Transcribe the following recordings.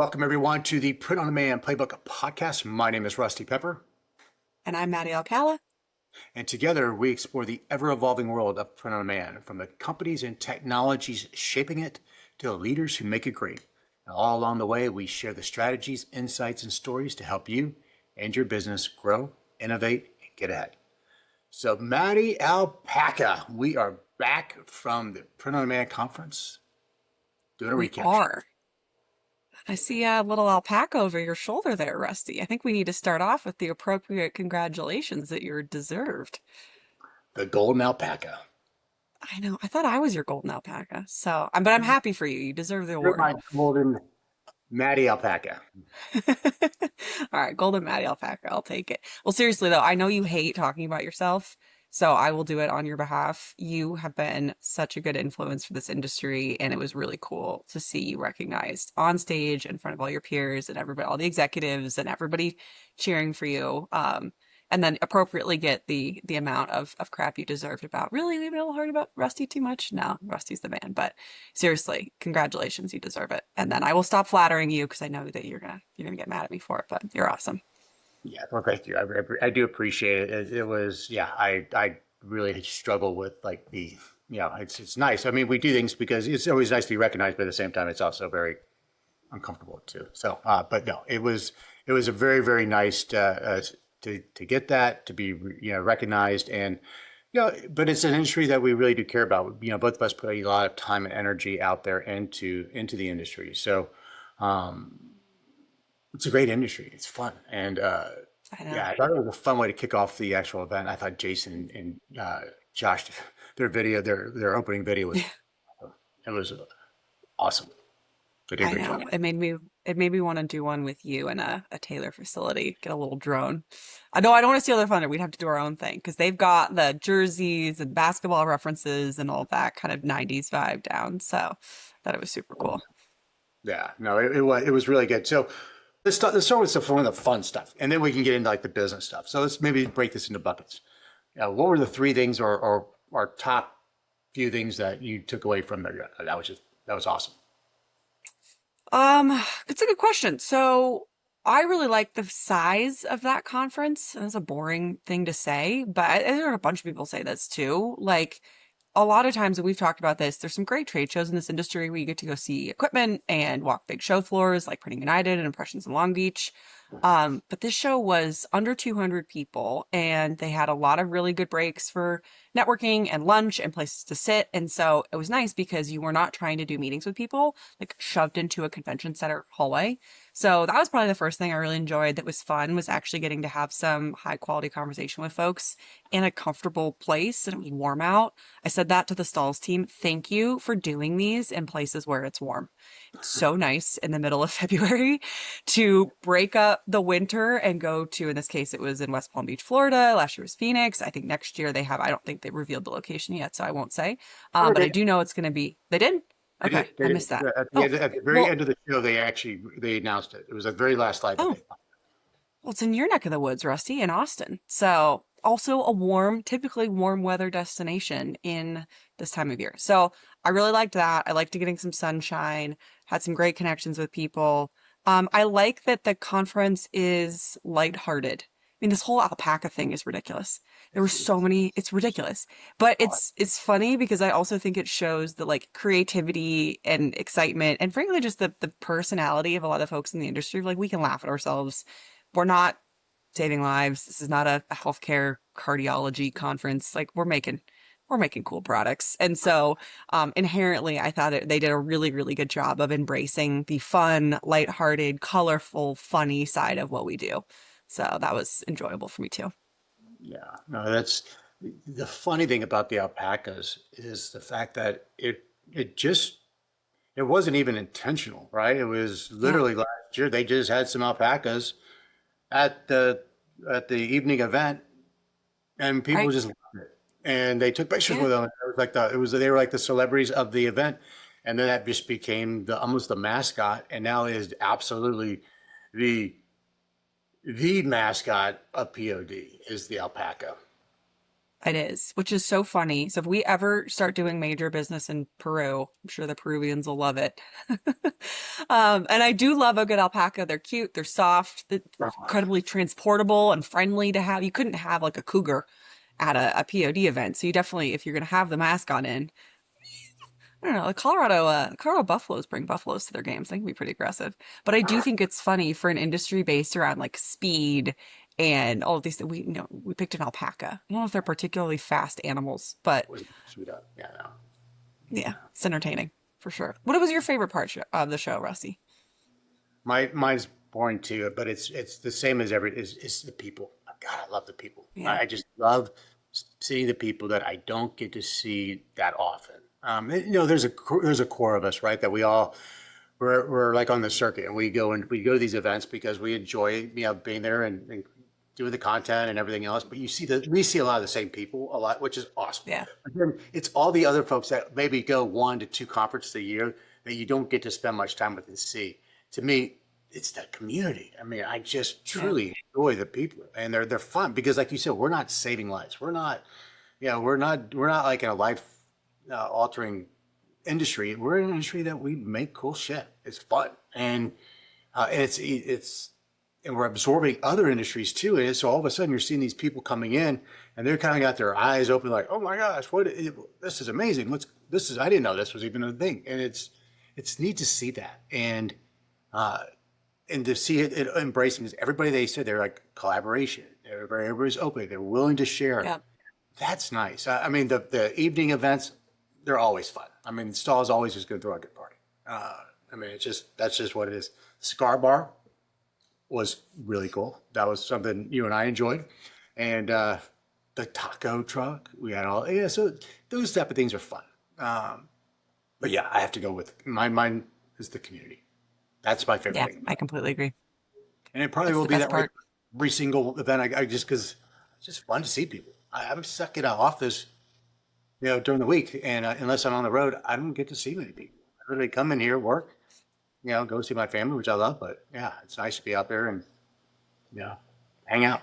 Welcome everyone to the Print on Demand Playbook podcast. My name is Rusty Pepper, And I'm Maddy Alcala. and together we explore the ever-evolving world of print on demand, from the companies and technologies shaping it to the leaders who make it great. And all along the way, we share the strategies, insights, and stories to help you and your business grow, innovate, and get ahead. So, Maddy Alpaca, we are back from the Print on Demand conference doing a We recap. are. I see a little alpaca over your shoulder there, Rusty. I think we need to start off with the appropriate congratulations that you're deserved. The Golden Alpaca. I know. I thought I was your golden alpaca. But I'm happy for you. You deserve the You're award. my Golden Maddy Alpaca. All right, golden Maddy Alpaca. I'll take it. Well, seriously though, I know you hate talking about yourself, so I will do it on your behalf. You have been such a good influence for this industry, and it was really cool to see you recognized on stage in front of all your peers and everybody, all the executives and everybody cheering for you. And then appropriately get the amount of crap you deserved about really we've all heard about Rusty too much. No, Rusty's the man. But seriously, congratulations, you deserve it. And then I will stop flattering you because I know that you're gonna get mad at me for it, but you're awesome. Yeah, well, thank you. I do appreciate it. It was, yeah, I really struggle with like it's nice. I mean, we do things because it's always nice to be recognized, but at the same time, it's also very uncomfortable too. So, but no, it was a very, very nice to get that, to be recognized, and but it's an industry that we really do care about. Both of us put a lot of time and energy out there into the industry. So, it's a great industry. It's fun, and I know. yeah, I thought it was a fun way to kick off the actual event. I thought Jason and Josh, their opening video was awesome. They did a I great job. know. It made me want to do one with you in a Taylor facility, get a little drone. I know I don't want to steal their thunder. We'd have to do our own thing because they've got the jerseys and basketball references and all that kind of 90s vibe down. So I thought it was super cool. Yeah, no, it was really good. So let's start with some of the fun stuff, and then we can get into like the business stuff. So let's maybe break this into buckets. What were the three things or top few things that you took away from there? That was awesome. It's a good question. So I really like the size of that conference. That's a boring thing to say, but I heard a bunch of people say this too. Like a lot of times, and we've talked about this, there's some great trade shows in this industry where you get to go see equipment and walk big show floors like Printing United and Impressions in Long Beach. But this show was under 200 people and they had a lot of really good breaks for networking and lunch and places to sit. And so it was nice because you were not trying to do meetings with people like shoved into a convention center hallway. So that was probably the first thing I really enjoyed that was fun, was actually getting to have some high quality conversation with folks in a comfortable place, and it was warm out. I said that to the stalls team. Thank you for doing these in places where it's warm. It's so nice in the middle of February to break up the winter and go to, in this case, it was in West Palm Beach, Florida. Last year was Phoenix. I think next year they have, I don't think they revealed the location yet, so I won't say. Or But I do know it's going to be, they did? they Okay, did, I they did. missed that. At Oh, the very well, end of the show, they announced it. It was the very last slide that oh, they. well, it's in your neck of the woods, Rusty, in Austin. So also a typically warm weather destination in this time of year. So I really liked that. I liked getting some sunshine, had some great connections with people. I like that the conference is lighthearted. I mean, this whole alpaca thing is ridiculous. There were so many, it's ridiculous. But it's funny because I also think it shows the like creativity and excitement and frankly just the personality of a lot of folks in the industry. Like we can laugh at ourselves. We're not saving lives. This is not a healthcare cardiology conference. Like we're making cool products. And so inherently, I thought they did a really, really good job of embracing the fun, lighthearted, colorful, funny side of what we do. So that was enjoyable for me too. Yeah, no, that's the funny thing about the alpacas is the fact that it wasn't even intentional, right? It was Yeah, literally last year they just had some alpacas at the evening event, and people right. just loved it, and they took pictures Yeah. with them. They were like the celebrities of the event, and then that just became the almost the mascot, and now it is absolutely the the mascot of POD is the alpaca. It is, which is so funny. So if we ever start doing major business in Peru, I'm sure the Peruvians will love it. And I do love a good alpaca. They're cute, they're soft, they're incredibly transportable and friendly to have. You couldn't have like a cougar at a POD event. So you definitely, if you're going to have the mascot in, I don't know, the Colorado Buffaloes bring buffaloes to their games. They can be pretty aggressive. But I do think it's funny for an industry based around like speed and all of these. We picked an alpaca. I don't know if they're particularly fast animals, but Sweet up. Yeah, no. yeah, it's entertaining for sure. What was your favorite part of the show, Rusty? Mine's boring too, but it's the same as it's the people. God, I love the people. Yeah, I just love seeing the people that I don't get to see that often. There's a core of us, right? That we're like on the circuit, and we go to these events because we enjoy being there and doing the content and everything else. But we see a lot of the same people a lot, which is awesome. yeah, But then it's all the other folks that maybe go 1 to 2 conferences a year that you don't get to spend much time with and see. To me, it's the community. I mean, I just yeah, truly enjoy the people, and they're fun because, like you said, we're not saving lives. We're not like in a life altering industry. We're in an industry that we make cool shit. It's fun, and and we're absorbing other industries too. And so all of a sudden, you're seeing these people coming in, and they're kind of got their eyes open, like, "Oh my gosh, this is amazing! I didn't know this was even a thing." And it's neat to see that, uh, and to see it embracing everybody. They said they're like collaboration. Everybody's open. They're willing to share. yeah, That's nice. I mean, the evening events, they're always fun. I mean, Stall's always just going to throw a good party. I mean, that's just what it is. Cigar bar was really cool. That was something you and I enjoyed, and the taco truck, we had all, yeah. So those type of things are fun. But yeah, I have to go with mine is the community. That's my favorite yeah. thing, I completely agree. and it probably It's will the be best that way part. every single event. I just because it's just fun to see people. I'm stuck in an office during the week, and unless I'm on the road, I don't get to see many people. I really come in here, work, go see my family, which I love. But yeah, it's nice to be out there and hang out.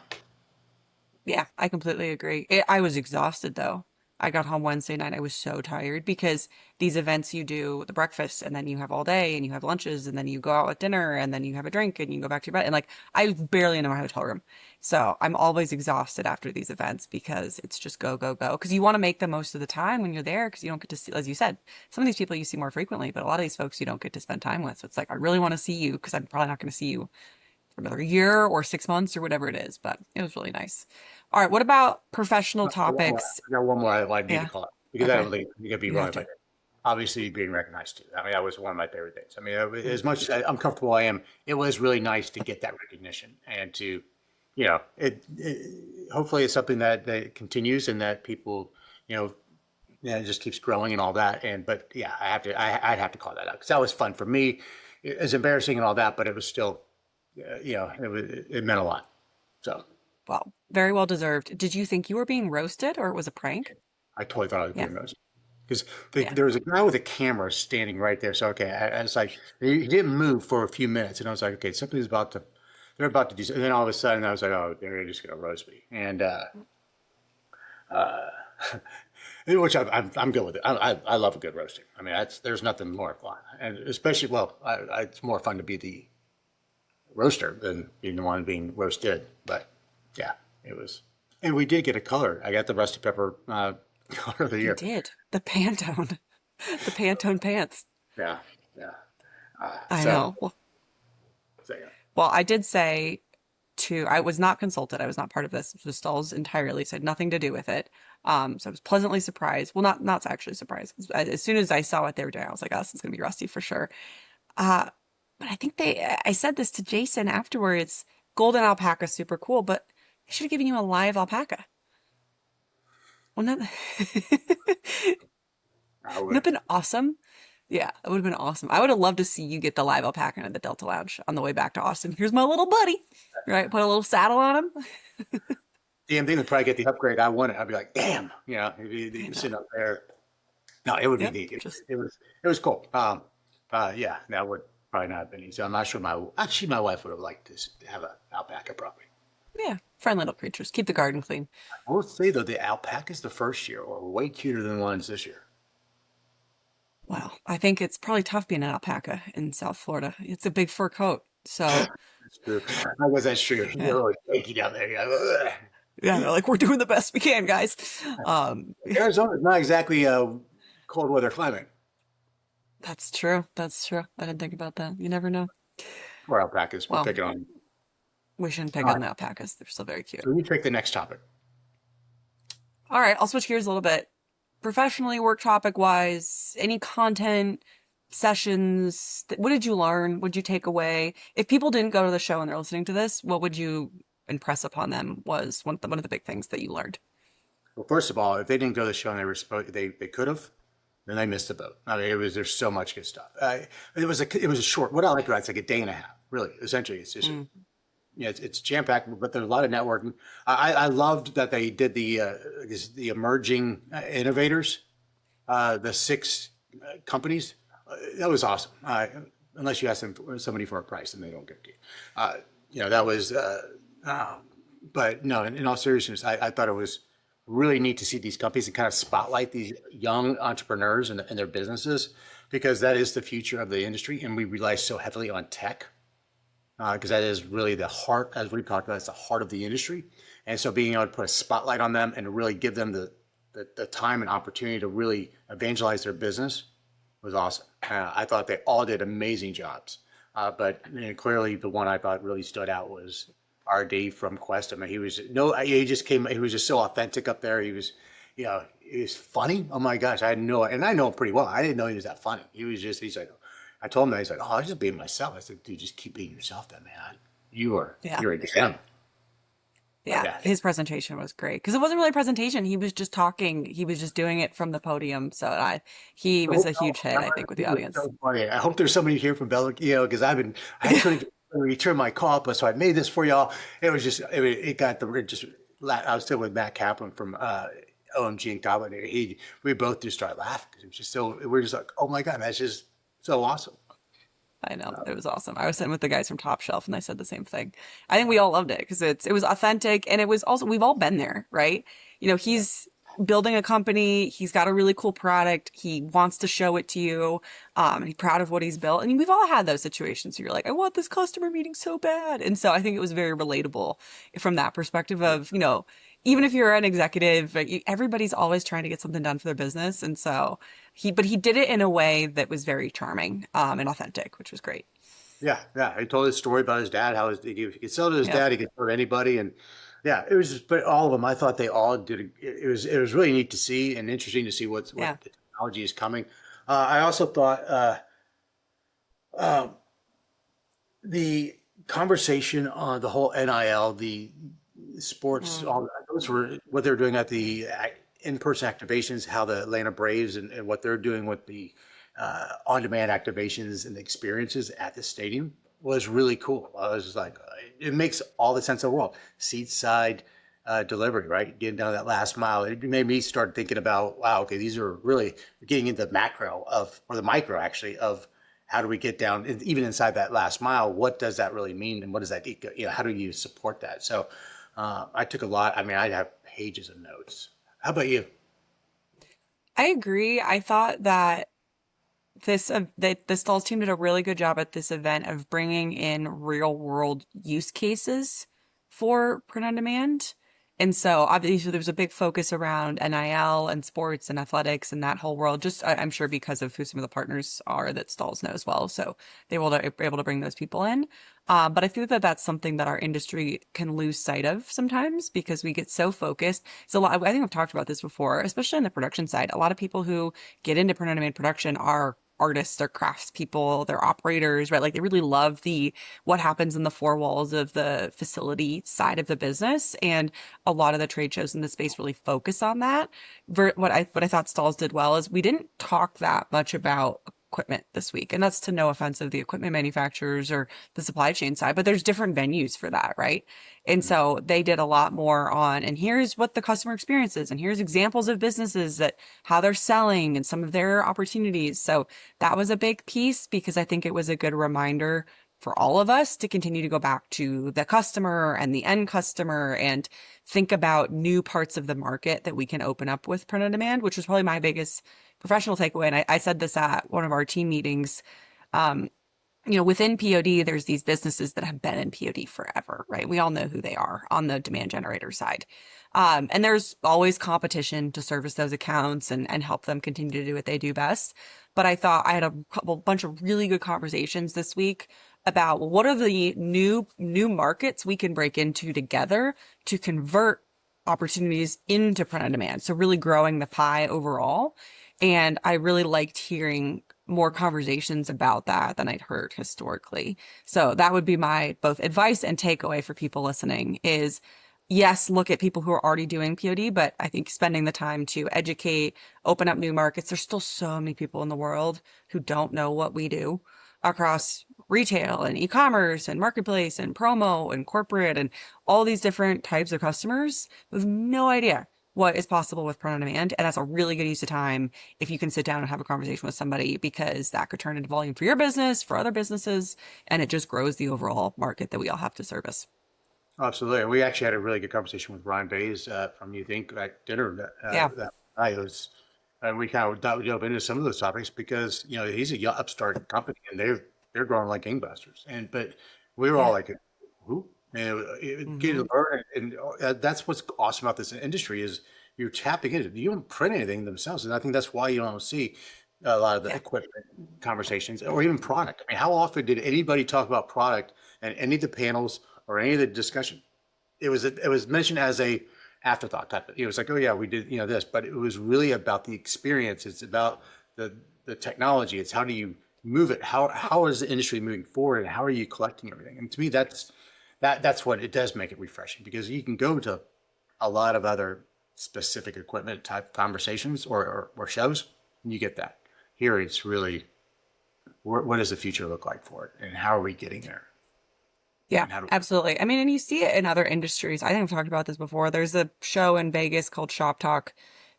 Yeah, I completely agree. I was exhausted though. I got home Wednesday night. I was so tired because these events you do the breakfast and then you have all day and you have lunches and then you go out at dinner and then you have a drink and you go back to your bed. And like, I barely know my hotel room. So I'm always exhausted after these events because it's just go, go, go. Because you want to make the most of the time when you're there because you don't get to see, as you said, some of these people you see more frequently, but a lot of these folks you don't get to spend time with. So it's like, I really want to see you because I'm probably not going to see you for another year or 6 months or whatever it is. But it was really nice. All right. What about professional topics? I got one more I need to Yeah. call out because I Okay. don't think you could be You wrong have about to. it. Obviously, being recognized too. I mean, that was one of my favorite things. I mean, as much as uncomfortable I am, it was really nice to get that recognition and to, hopefully it's something that continues and that people, it just keeps growing and all that. But yeah, I'd have to call that out because that was fun for me. It was embarrassing and all that, but it was still, it meant a lot. So Well, very well deserved. Did you think you were being roasted or it was a prank? I totally thought I was Yeah. being roasted. Because Yeah. there was a guy with a camera standing right there. So okay, I was like, he didn't move for a few minutes, and I was like, okay, they're about to do something. And then all of a sudden, I was like, oh, they're just gonna roast me, and uh, which I'm good with it. I love a good roasting. I mean, there's nothing more fun, and especially it's more fun to be the roaster than being the one being roasted. But yeah, it was, and we did get a color. I got the Rusty Pepper color of the You year. did. The Pantone. The Pantone pants. Yeah, yeah. I So, know. yeah. Well, I did say I was not consulted. I was not part of this. It was Stalls entirely, so I had nothing to do with it. So I was pleasantly surprised. Well, not actually surprised. As soon as I saw what they were doing, I was like, oh, this is going to be Rusty for sure. Uh, but I think I said this to Jason afterwards. Golden alpaca, super cool, but they should have given you a live alpaca. Wouldn't that, I wouldn't would. that been awesome? Yeah, it would have been awesome. I would have loved to see you get the live alpaca at the Delta Lounge on the way back to Austin. Here's my little buddy, right? Put a little saddle on him. Damn thing would probably get the upgrade I wanted. I'd be like, damn, I he'd be know. sitting up there. No, it would be Yep. neat. Just It was cool. Yeah, that would probably not have been easy. I'm not sure my wife would have liked to have an alpaca probably. Yeah, friendly little creatures. Keep the garden clean. I will say though, the alpacas the first year were way cuter than the ones this year. Well, I think it's probably tough being an alpaca in South Florida. It's a big fur coat. So, That's true. I guess that's true. yeah. You're always shaky down there. You're like, "Ugh." Yeah, they're like, we're doing the best we can, guys. Arizona's not exactly a cold weather climate That's true. That's true. I didn't think about that. You never know. for alpacas, but Well, pick it on. we shouldn't pick All on right. the alpacas. They're still very cute. So we take the next topic. All right, I'll switch gears a little bit. Professionally, work topic wise, any content, sessions, what did you learn? What did you take away? If people didn't go to the show and they're listening to this, what would you impress upon them was one of the big things that you learned? Well, first of all, if they didn't go to the show and they were supposed, they could have, then they missed the boat. I mean, there's so much good stuff. It was a short. What I liked about it's like a day and a half. Really, essentially, it's just Mm, it's jam packed, but there's a lot of networking. I loved that they did the emerging innovators, the six companies. That was awesome. Unless you ask somebody for a price, and they don't give it to you. Uh, that was. Uh, but no, in all seriousness, I thought it was really neat to see these companies and kind of spotlight these young entrepreneurs and their businesses because that is the future of the industry, and we rely so heavily on tech because that is really the heart, as we've talked about, it's the heart of the industry. And so being able to put a spotlight on them and really give them the time and opportunity to really evangelize their business was awesome. I thought they all did amazing jobs. But clearly the one I thought really stood out was RD from Quest. I mean, he just came, he was just so authentic up there. He was funny. Oh my gosh. And I know him pretty well. I didn't know he was that funny. He's like, I told him that he's like, oh, I was just being myself. I said, dude, just keep being yourself then, man. yeah. You're a gem. But Yeah. His presentation was great because it wasn't really a presentation. He was just talking. He was just doing it from the podium. So he was a huge hit, I think, with the It was audience. so funny. I hope there's somebody here from Bella, because I couldn't return my call, but so I made this for y'all. It was just, it got the, it just, I was still with Matt Kaplan from OMG and Cabo. We both just started laughing because it was just so, we're just like, oh my God, that's just so awesome. I know it was awesome. I was sitting with the guys from Top Shelf, and they said the same thing. I think we all loved it because it was authentic, and it was also we've all been there, right? He's building a company. He's got a really cool product. He wants to show it to you. And he's proud of what he's built. I mean, we've all had those situations. You're like, I want this customer meeting so bad, and so I think it was very relatable from that perspective of even if you're an executive, like, everybody's always trying to get something done for their business. And so but he did it in a way that was very charming, and authentic, which was great. Yeah, yeah. He told his story about his dad, how he could sell to his Yep. dad, he could sell to anybody, and yeah, it was. But all of them, I thought they all did. It was really neat to see and interesting to see what Yeah. the technology is coming. I also thought uh, the conversation on the whole NIL, the sports, Mm. all those were what they're doing at the in-person activations, how the Atlanta Braves and what they're doing with the on-demand activations and the experiences at the stadium was really cool. I was just like, it makes all the sense in the world. Seat side delivery, right? Getting down that last mile. It made me start thinking about, wow, okay, these are really getting into the macro or the micro actually of how do we get down, even inside that last mile, what does that really mean? And what does that, how do you support that? So I took a lot. I mean, I have pages of notes. How about you? I agree. I thought that that the Stalls team did a really good job at this event of bringing in real world use cases for print on demand. And so obviously there was a big focus around NIL and sports and athletics and that whole world. Just I'm sure because of who some of the partners are that Stalls know as well. So they were able to bring those people in. But I think that that's something that our industry can lose sight of sometimes because we get so focused. So I think I've talked about this before, especially on the production side. A lot of people who get into print on demand production are artists, they're craftspeople, they're operators, right? Like they really love the what happens in the four walls of the facility side of the business. And a lot of the trade shows in the space really focus on that. What I thought Stalls did well is we didn't talk that much about equipment this week. And that's to no offense of the equipment manufacturers or the supply chain side, but there's different venues for that, right? And so they did a lot more on, and here's what the customer experience is, and here's examples of businesses that how they're selling and some of their opportunities. So that was a big piece because I think it was a good reminder for all of us to continue to go back to the customer and the end customer and think about new parts of the market that we can open up with print on demand, which was probably my biggest professional takeaway. And I said this at one of our team meetings. Within POD, there's these businesses that have been in POD forever, right? We all know who they are on the demand generator side. And there's always competition to service those accounts and help them continue to do what they do best. But I thought I had a bunch of really good conversations this week about what are the new markets we can break into together to convert opportunities into print on demand. So really growing the pie overall. And I really liked hearing more conversations about that than I'd heard historically. So that would be my both advice and takeaway for people listening is yes, look at people who are already doing POD, but I think spending the time to educate, open up new markets. There's still so many people in the world who don't know what we do across retail and e-commerce and marketplace and promo and corporate and all these different types of customers with no idea what is possible with print on demand. And that's a really good use of time if you can sit down and have a conversation with somebody, because that could turn into volume for your business, for other businesses, and it just grows the overall market that we all have to service. Absolutely. We actually had a really good conversation with Ryan Bays from You Think at dinner Yeah. that night. And we kind of dove into some of those topics because, he's a young upstart company and they're growing like gangbusters. But we were all Yeah. like, who? And getting Mhm. to learn. And that's what's awesome about this industry is you're tapping into it. You don't print anything themselves. And I think that's why you don't see a lot of the Yeah. equipment conversations or even product. I mean, how often did anybody talk about product and any of the panels or any of the discussion? It was mentioned as a afterthought type. It was like, oh yeah, we did this, but it was really about the experience. It's about the technology. It's how do you move it? How is the industry moving forward, and how are you collecting everything? And to me, that's what it does make it refreshing, because you can go to a lot of other specific equipment type conversations or shows, and you get that. Here, it's really what does the future look like for it, and how are we getting there? Yeah, And how do absolutely. I mean, and you see it in other industries. I think I've talked about this before. There's a show in Vegas called Shop Talk,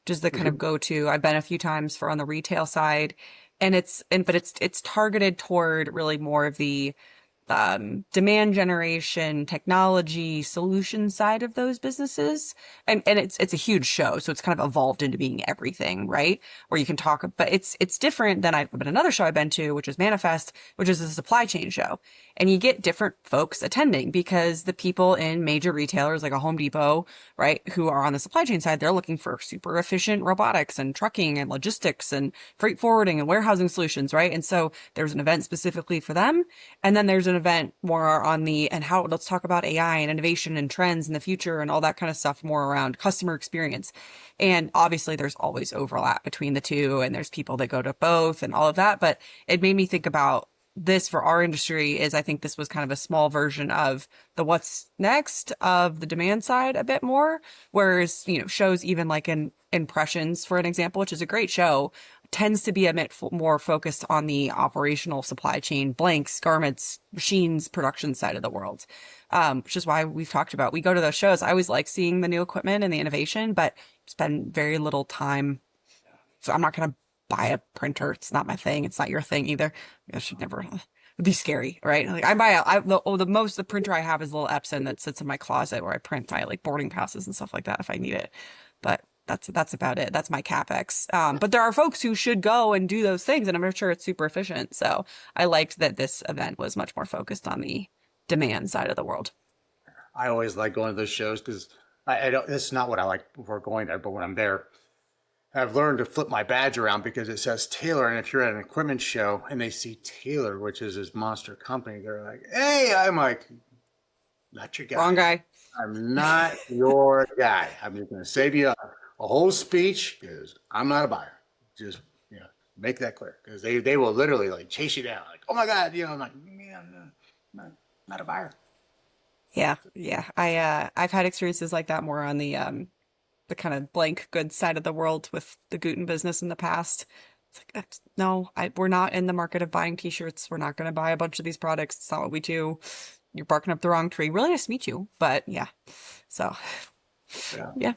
which is the kind of go-to. I've been a few times for on the retail side, and it's targeted toward really more of the demand generation, technology, solution side of those businesses. And it's a huge show. So it's kind of evolved into being everything, right? Where you can talk, but it's different than but another show I've been to, which is Manifest, which is a supply chain show. And you get different folks attending because the people in major retailers like a Home Depot, right, who are on the supply chain side, they're looking for super efficient robotics and trucking and logistics and freight forwarding and warehousing solutions, right? And so there's an event specifically for them. And then there's an event more on let's talk about AI and innovation and trends in the future and all that kind of stuff, more around customer experience. And obviously there's always overlap between the two, and there's people that go to both and all of that. But it made me think about this for our industry is I think this was kind of a small version of the what's next of the demand side a bit more. Whereas, shows even like in Impressions, for an example, which is a great show, tends to be a bit more focused on the operational supply chain, blanks, garments, machines, production side of the world. Which is why we've talked about, we go to those shows. I always like seeing the new equipment and the innovation, but spend very little time. So I'm not going to buy a printer. It's not my thing. It's not your thing either. I should never. It'd be scary, right? Like the printer I have is a little Epson that sits in my closet where I print my like boarding passes and stuff like that if I need it. But that's about it. That's my CapEx. But there are folks who should go and do those things, and I'm not sure it's super efficient. So I liked that this event was much more focused on the demand side of the world. I always like going to those shows because I don't. It's not what I like before going there, but when I'm there, I've learned to flip my badge around because it says Taylor, and if you're at an equipment show and they see Taylor, which is this monster company, they're like, "Hey," I'm like, "Not your guy. Wrong guy. I'm not your guy. I'm just going to save you a whole speech because I'm not a buyer. Just make that clear, because they will literally like chase you down, like, oh my God, I'm like, yeah, I'm not a buyer." Yeah, yeah. I've had experiences like that more on the kind of blank goods side of the world with the Guten business in the past. It's like, no, we're not in the market of buying t-shirts. We're not going to buy a bunch of these products. It's not what we do. You're barking up the wrong tree. Really nice to meet you, but yeah. So Yeah. yeah.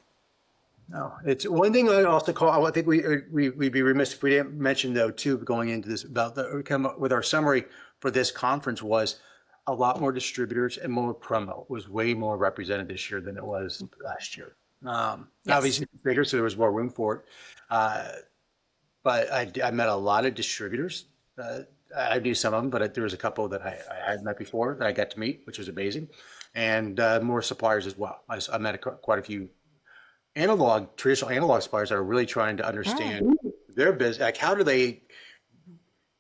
No, it's one thing I also call. I think we'd be remiss if we didn't mention though too, going into this about we come up with our summary for this conference was a lot more distributors and more promo. It was way more represented this year than it was last year. Yes. Obviously it's bigger, so there was more room for it. Uh, but I met a lot of distributors. I knew some of them, but there was a couple that I hadn't met before that I got to meet, which was amazing, and more suppliers as well. I met quite a few traditional analog suppliers that are really trying to Oh, understand their business. Like, how do they,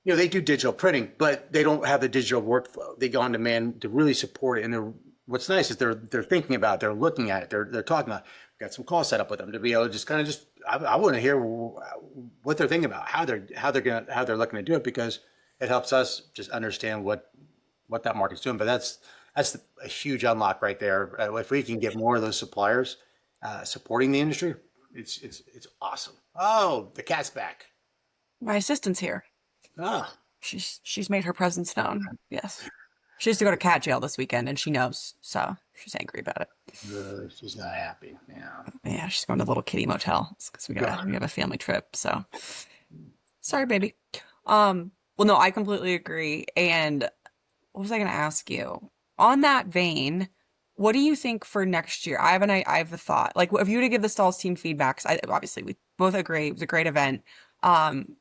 they do digital printing, but they don't have the digital workflow. They go on demand to really support it. And what's nice is they're thinking about it, they're looking at it, they're talking about it. We've got some calls set up with them to be able to just kind of I want to hear what they're thinking about, how they're looking to do it, because it helps us just understand what that market's doing. But that's a huge unlock right there. If we can get more of those suppliers supporting the industry, it's awesome. Oh, the cat's back. my assistant's here. Ah, She's made her presence known. Yes. She has to go to cat jail this weekend and she knows, so she's angry about it. she's not happy. Yeah. Yeah, she's going to the little kitty motel because we have a family trip. So sorry, baby. Well, no, I completely agree. And what was I going to ask you? On that vein, what do you think for next year? I have a thought. Like, if you were to give the stalls team feedbacks, obviously we both agree it was a great event. Um,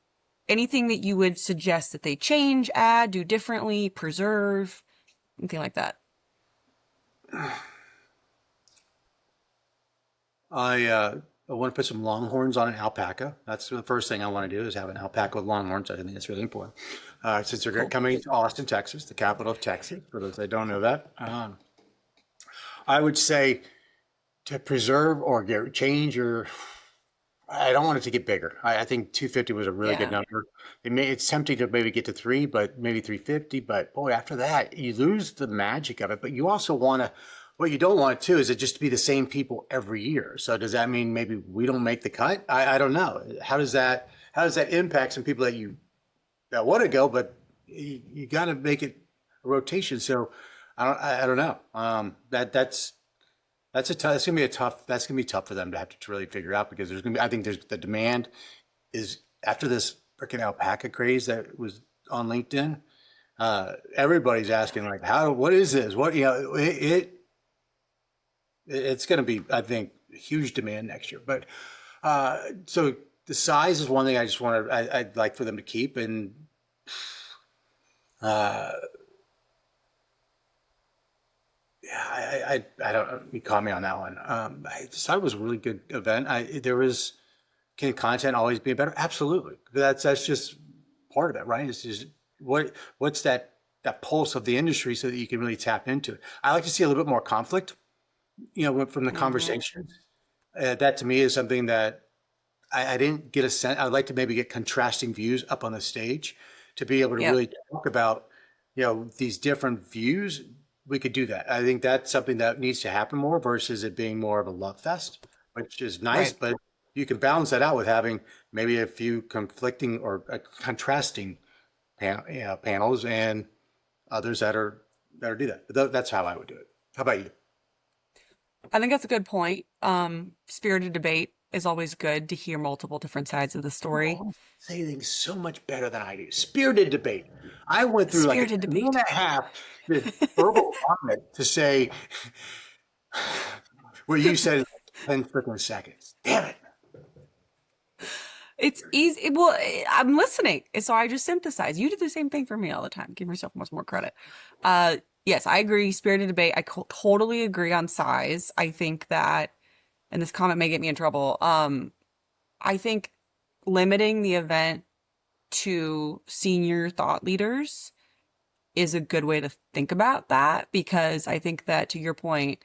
Anything that you would suggest that they change, add, do differently, preserve, anything like that? I want to put some longhorns on an alpaca. That's the first thing I want to do, is have an alpaca with longhorns. I think that's really important. Since they're Cool. coming to Austin, Texas, the capital of Texas, for those that don't know that. I would say to preserve or change, or I don't want it to get bigger. I think 250 was a really good Yeah. number. It's tempting to maybe get to three, but maybe 350. But boy, after that, you lose the magic of it. But you also want to, what you don't want too is it just to be the same people every year. So does that mean maybe we don't make the cut? I don't know. How does that impact some people that want to go, but you got to make it a rotation. So I don't know. That's gonna be tough for them to have to really figure out, because I think there's the demand is after this freaking alpaca craze that was on LinkedIn. Everybody's asking, like, what is this? It's gonna be, I think, huge demand next year. But so the size is one thing I'd like for them to keep. And uh, yeah, I don't, you caught me on that one. I just thought it was a really good event. Can content always be better? Absolutely. That's just part of it, right? It's just what's that pulse of the industry, so that you can really tap into it. I like to see a little bit more conflict, from the Hmm. conversations. That to me is something that I didn't get a sense. I'd like to maybe get contrasting views up on the stage to be able to Yep. really talk about, these different views. We could do that. I think that's something that needs to happen more, versus it being more of a love fest, which is nice, Right. but you can balance that out with having maybe a few conflicting or contrasting panels, and others that do that. But that's how I would do it. How about you? I think that's a good point. Spirited debate is always good to hear multiple different sides of the story. Oh, say things so much better than I do. Spirited debate. I went through like a Spirited minute and debate. a half with verbal vomit to say what you said in 10 freaking seconds. Damn it. It's easy. Well, I'm listening. So I just synthesize. You do the same thing for me all the time. Give yourself much more credit. Yes, I agree. Spirited debate. I totally agree on size. I think that, and this comment may get me in trouble. I think limiting the event to senior thought leaders is a good way to think about that, because I think that, to your point,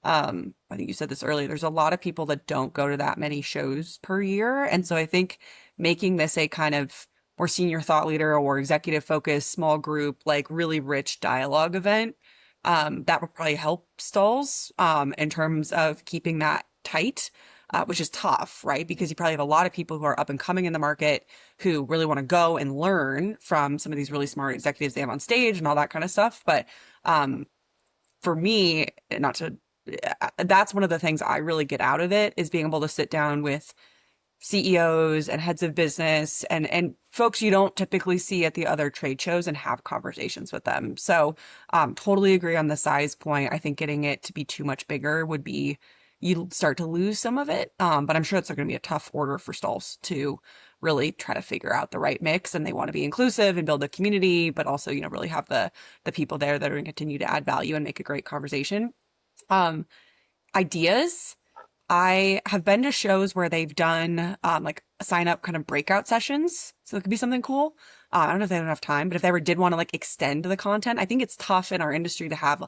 I think you said this earlier, there's a lot of people that don't go to that many shows per year. And so I think making this a kind of more senior thought leader or executive focused small group, like really rich dialogue event, that would probably help stalls, in terms of keeping that tight. Which is tough, right? Because you probably have a lot of people who are up and coming in the market who really want to go and learn from some of these really smart executives they have on stage and all that kind of stuff. But um, for me, not to, that's one of the things I really get out of it, is being able to sit down with CEOs and heads of business and folks you don't typically see at the other trade shows and have conversations with them. So, totally agree on the size point. I think getting it to be too much bigger would be you start to lose some of it. But I'm sure it's going to be a tough order for stalls to really try to figure out the right mix, and they want to be inclusive and build a community, but also, really have the people there that are going to continue to add value and make a great conversation. Um, Ideas. I have been to shows where they've done like sign up kind of breakout sessions. So it could be something cool. I don't know if they have enough time, but if they ever did want to like extend the content, I think it's tough in our industry to have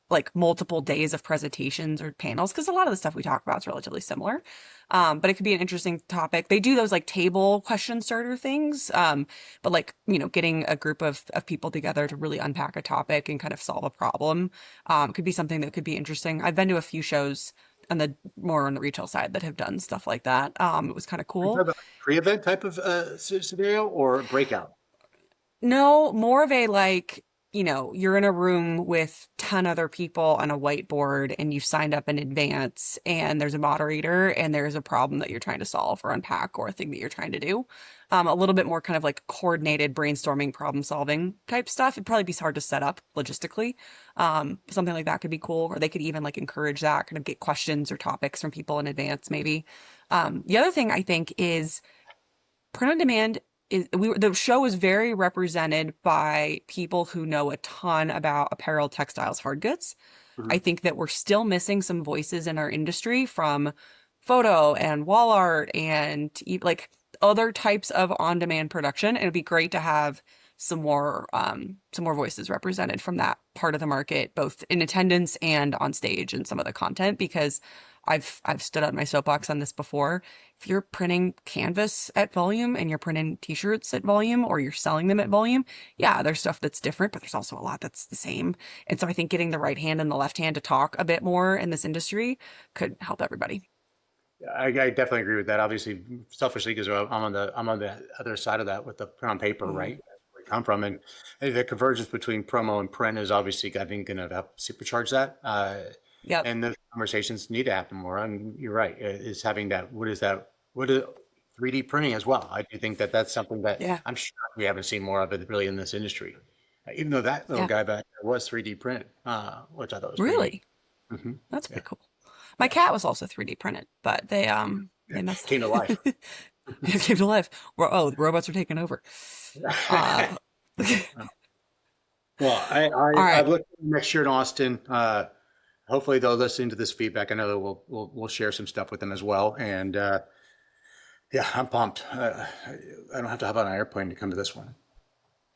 like multiple days of presentations or panels because a lot of the stuff we talk about is relatively similar. But it could be an interesting topic. They do those like table question starter things. But like, getting a group of people together to really unpack a topic and kind of solve a problem, could be something that could be interesting. I've been to a few shows on the more on the retail side that have done stuff like that. It was kind of Are you talking cool. about pre-event type of scenario or breakout? No, more of a like, you're in a room with 10 other people on a whiteboard and you've signed up in advance and there's a moderator and there's a problem that you're trying to solve or unpack or a thing that you're trying to do. A little bit more kind of like coordinated brainstorming, problem solving type stuff. It'd probably be hard to set up logistically. Something like that could be cool, or they could even like encourage that, kind of get questions or topics from people in advance, maybe. The other thing I think is print on demand the show is very represented by people who know a ton about apparel, textiles, hard goods. I Mhm. think that we're still missing some voices in our industry from photo and wall art and like other types of on-demand production. And it'd be great to have some more voices represented from that part of the market, both in attendance and on stage and some of the content, because I've stood on my soapbox on this before. If you're printing canvas at volume and you're printing t-shirts at volume or you're selling them at volume, yeah, there's stuff that's different, but there's also a lot that's the same. And so I think getting the right hand and the left hand to talk a bit more in this industry could help everybody. Yeah, I definitely agree with that. Obviously, selfishly, because I'm on the other side of that with the print on paper, Mm. right? That's where we come from, and the convergence between promo and print is obviously, I think, going to help supercharge that. Yep. And the conversations need to happen more. And you're right, is having that. What is that? What is 3D printing as well? I do think that that's something that Yeah. I'm sure we haven't seen more of it really in this industry. Even though that little Yeah. guy back there was 3D printed, which I thought was pretty neat. Really? Hmm. That's Yeah, pretty cool. My yeah, cat was also 3D printed, but they messed came to life. it came to life. Oh, the robots are taking over. Uh Well, all I've right. looked next year in Austin. Hopefully they'll listen to this feedback. I know that we'll share some stuff with them as well. And yeah, I'm pumped. I don't have to hop on an airplane to come to this one.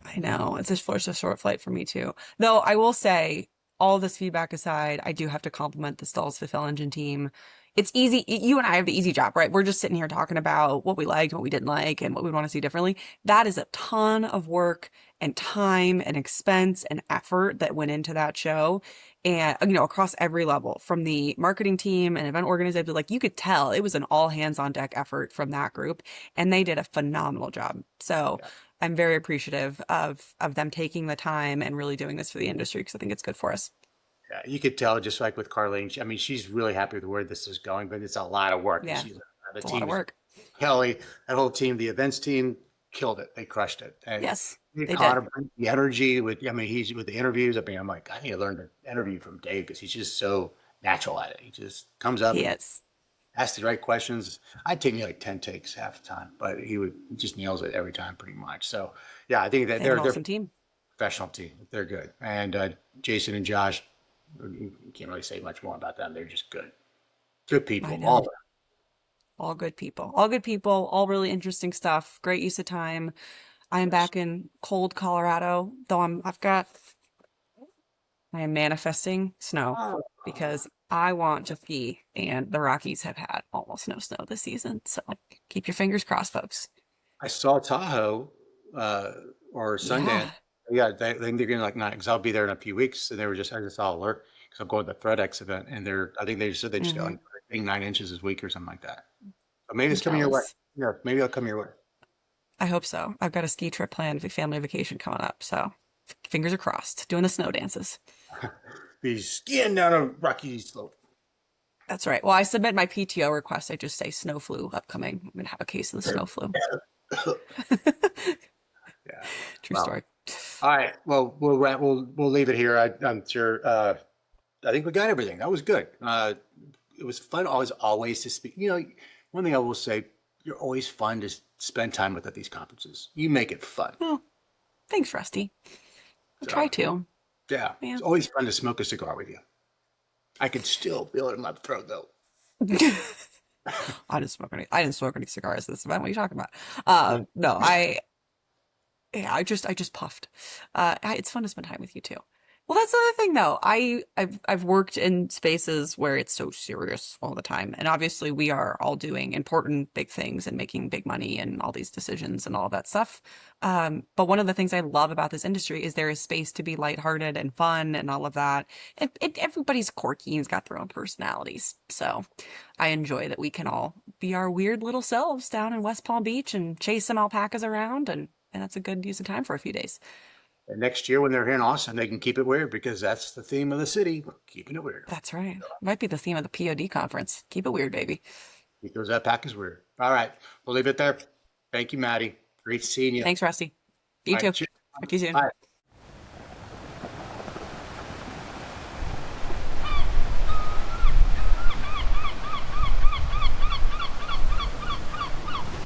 I know. It's a short flight for me too. Though I will say, all this feedback aside, I do have to compliment the Stalls Fulfill Engine team. It's easy. You and I have the easy job, right? We're just sitting here talking about what we liked, what we didn't like, and what we want to see differently. That is a ton of work and time and expense and effort that went into that show. And, across every level, from the marketing team and event organizer, like you could tell it was an all hands on deck effort from that group, and they did a phenomenal job. So, Yeah, I'm very appreciative of them taking the time and really doing this for the industry because I think it's good for us. yeah, you could tell just like with Carlene. I mean, she's really happy with where this is going, but it's a lot of work. And Yeah, she's the it's a lot team of is work. Kelly, that whole team, the events team killed it. They crushed it. And Yes, they did. Connor, brings the energy with, I mean, he's with the interviews. I mean, I'm like, I need to learn to interview from Dave because he's just so natural at it. He just comes up He and is. asks the right questions. I'd take me like 10 takes half the time, but he just nails it every time pretty much. So yeah, I think that They have an they're awesome team. a professional team. They're good. And Jason and Josh, you can't really say much more about them. They're just good. Good I people. All of know. All good people. All good people. All really interesting stuff. Great use of time. I am them. Yes. back in cold Colorado, though I am manifesting snow Oh, because I want to ski, and the Rockies have had almost no snow this season. So keep your fingers crossed, folks. I saw Tahoe uh, or Sundance. Yeah. Yeah, I think they're getting like nine because I'll be there in a few weeks. And they were just, I just saw alert because I'm going to the ThreadX event, and I think they just said they just got Hmm. like I think 9 inches this week or something like that. So maybe I'm it's coming your way. jealous. Yeah, maybe it'll come your way. I hope so. I've got a ski trip planned, a family vacation coming up. So fingers are crossed, doing the snow dances. Be skiing down a rocky slope. That's right. Well, I submit my PTO request. I just say snow flu upcoming. I'm gonna have a case of the snow flu. Yeah. True Well, story. all right. Well, we'll leave it here. I'm sure. I think we got everything. That was good. It was fun always to speak. One thing I will say, you're always fun to spend time with at these conferences. You make it fun. Well, thanks, Rusty. I'll try So to. yeah, Yeah. it's always fun to smoke a cigar with you. I can still feel it in my throat though. I didn't smoke any cigars at this event. What are you talking about? No, yeah, I just puffed. It's fun to spend time with you too. Well, that's the other thing though. I've worked in spaces where it's so serious all the time. And obviously we are all doing important big things and making big money and all these decisions and all that stuff. But one of the things I love about this industry is there is space to be lighthearted and fun and all of that. Everybody's quirky and's got their own personalities. So I enjoy that we can all be our weird little selves down in West Palm Beach and chase some alpacas around and that's a good use of time for a few days. And next year when they're here in Austin, they can keep it weird because that's the theme of the city, keeping it weird. That's right. Might be the theme of the POD conference. Keep it weird, baby. Keep those alpacas weird. All right, we'll leave it there. Thank you, Maddie. Great seeing you. Thanks, Rusty. You All too. right, cheers. Talk to you soon. Bye.